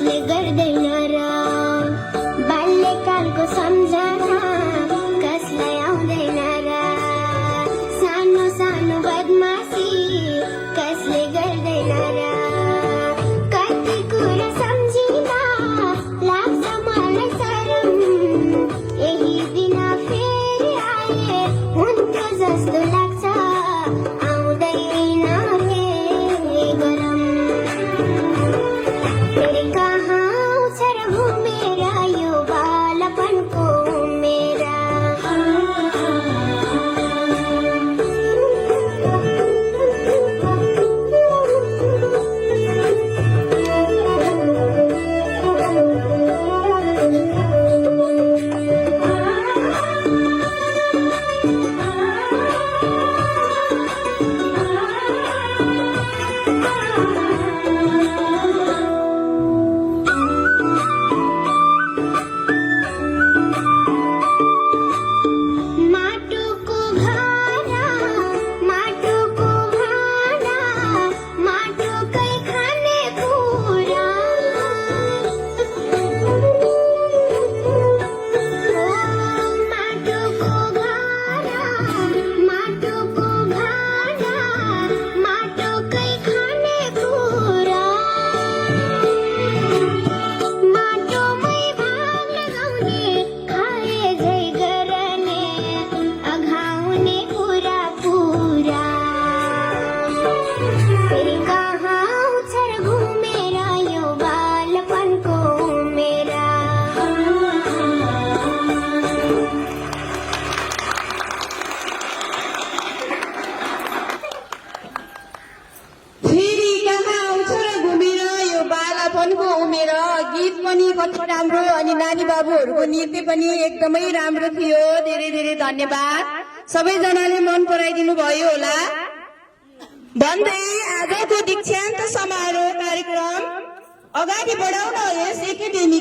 कसले गर्दैन र बाल्यकालको सम्झना कसलाई आउँदैन र सानो सानो बदमासी कसले गर्दैन र कति कुरा सम्झिँदा लाग्छ मलाई शरम यही दिन फेरि आए हुन्थ्यो जस्तो लाग्छ आउँदैन फेरि गरम फेरि कहाँ आउँछ र घुमेर यो बालपनको मेरा उमेर गीत पनि कति राम्रो अनि नानी बाबुहरूको नृत्य पनि एकदमै राम्रो थियो। धेरै धेरै धन्यवाद। सबैजनाले मन पराइदिनु भयो होला भन्दै आजको दीक्षान्त समारोह कार्यक्रम अगाडि बढाउन यस एकाडेमी